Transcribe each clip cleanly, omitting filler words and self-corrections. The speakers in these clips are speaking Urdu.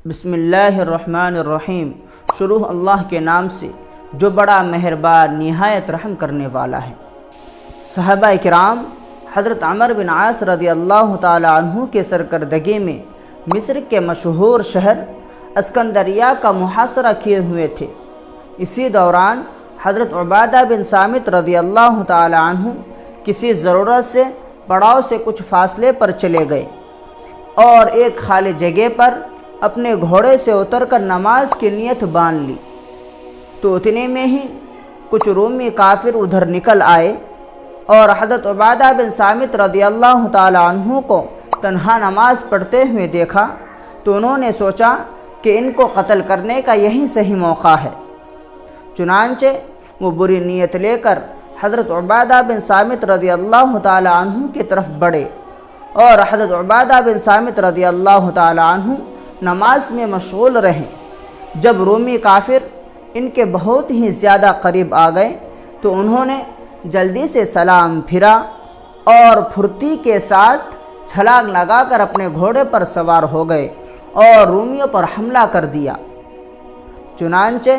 بسم اللہ الرحمن الرحیم۔ شروع اللہ کے نام سے جو بڑا مہربان نہایت رحم کرنے والا ہے۔ صحابہ کرام حضرت عمر بن عاص رضی اللہ تعالی عنہ کے سرکردگی میں مصر کے مشہور شہر اسکندریہ کا محاصرہ کیے ہوئے تھے۔ اسی دوران حضرت عبادہ بن صامت رضی اللہ تعالی عنہ کسی ضرورت سے پڑاؤ سے کچھ فاصلے پر چلے گئے اور ایک خالی جگہ پر اپنے گھوڑے سے اتر کر نماز کی نیت باندھ لی تو اتنے میں ہی کچھ رومی کافر ادھر نکل آئے اور حضرت عبادہ بن صامت رضی اللہ تعالی عنہ کو تنہا نماز پڑھتے ہوئے دیکھا تو انہوں نے سوچا کہ ان کو قتل کرنے کا یہی صحیح موقع ہے۔ چنانچہ وہ بری نیت لے کر حضرت عبادہ بن صامت رضی اللہ تعالی عنہ کی طرف بڑھے اور حضرت عبادہ بن صامت رضی اللہ تعالی عنہ نماز میں مشغول رہے۔ جب رومی کافر ان کے بہت ہی زیادہ قریب آ گئے تو انہوں نے جلدی سے سلام پھرا اور پھرتی کے ساتھ چھلانگ لگا کر اپنے گھوڑے پر سوار ہو گئے اور رومیوں پر حملہ کر دیا۔ چنانچہ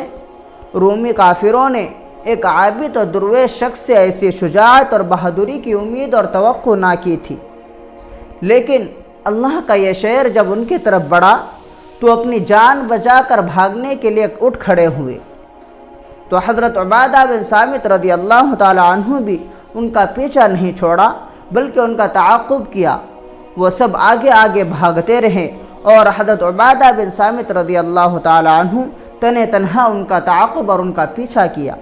رومی کافروں نے ایک عابد اور درویش شخص سے ایسی شجاعت اور بہادری کی امید اور توقع نہ کی تھی، لیکن اللہ کا یہ شعر جب ان کی طرف بڑھا تو اپنی جان بچا کر بھاگنے کے لیے اٹھ کھڑے ہوئے تو حضرت عبادہ بن صامت رضی اللہ تعالی عنہ بھی ان کا پیچھا نہیں چھوڑا بلکہ ان کا تعاقب کیا۔ وہ سب آگے آگے بھاگتے رہے اور حضرت عبادہ بن صامت رضی اللہ تعالی عنہ تنہا ان کا تعاقب اور ان کا پیچھا کیا۔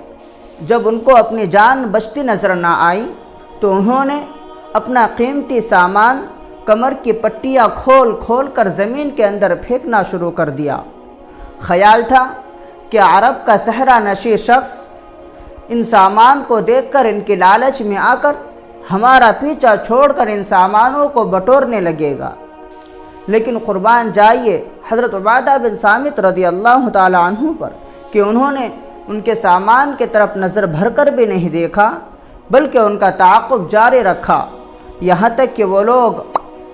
جب ان کو اپنی جان بچتی نظر نہ آئی تو انہوں نے اپنا قیمتی سامان کمر کی پٹیاں کھول کھول کر زمین کے اندر پھینکنا شروع کر دیا۔ خیال تھا کہ عرب کا صحرا نشین شخص ان سامان کو دیکھ کر ان کی لالچ میں آ کر ہمارا پیچھا چھوڑ کر ان سامانوں کو بٹورنے لگے گا، لیکن قربان جائیے حضرت عبادہ بن صامت رضی اللہ تعالی عنہ پر کہ انہوں نے ان کے سامان کی طرف نظر بھر کر بھی نہیں دیکھا بلکہ ان کا تعاقب جاری رکھا، یہاں تک کہ وہ لوگ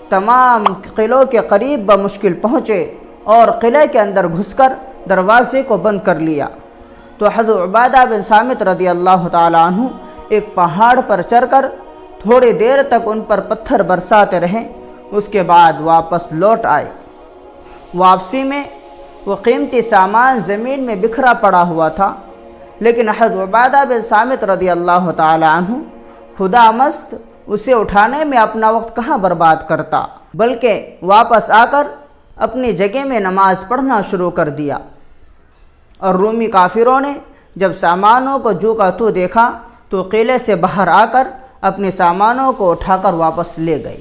تمام قلعوں کے قریب بمشکل پہنچے اور قلعے کے اندر گھس کر دروازے کو بند کر لیا تو حضرت عبادہ بن صامت رضی اللہ تعالی عنہ ایک پہاڑ پر چڑھ کر تھوڑی دیر تک ان پر پتھر برساتے رہے، اس کے بعد واپس لوٹ آئے۔ واپسی میں وہ قیمتی سامان زمین میں بکھرا پڑا ہوا تھا، لیکن حضرت عبادہ بن صامت رضی اللہ تعالی عنہ خدا مست اسے اٹھانے میں اپنا وقت کہاں برباد کرتا بلکہ واپس آ کر اپنی جگہ میں نماز پڑھنا شروع کر دیا۔ اور رومی کافروں نے جب سامانوں کو جو کا تو دیکھا تو قلعے سے باہر آ کر اپنے سامانوں کو اٹھا کر واپس لے گئے۔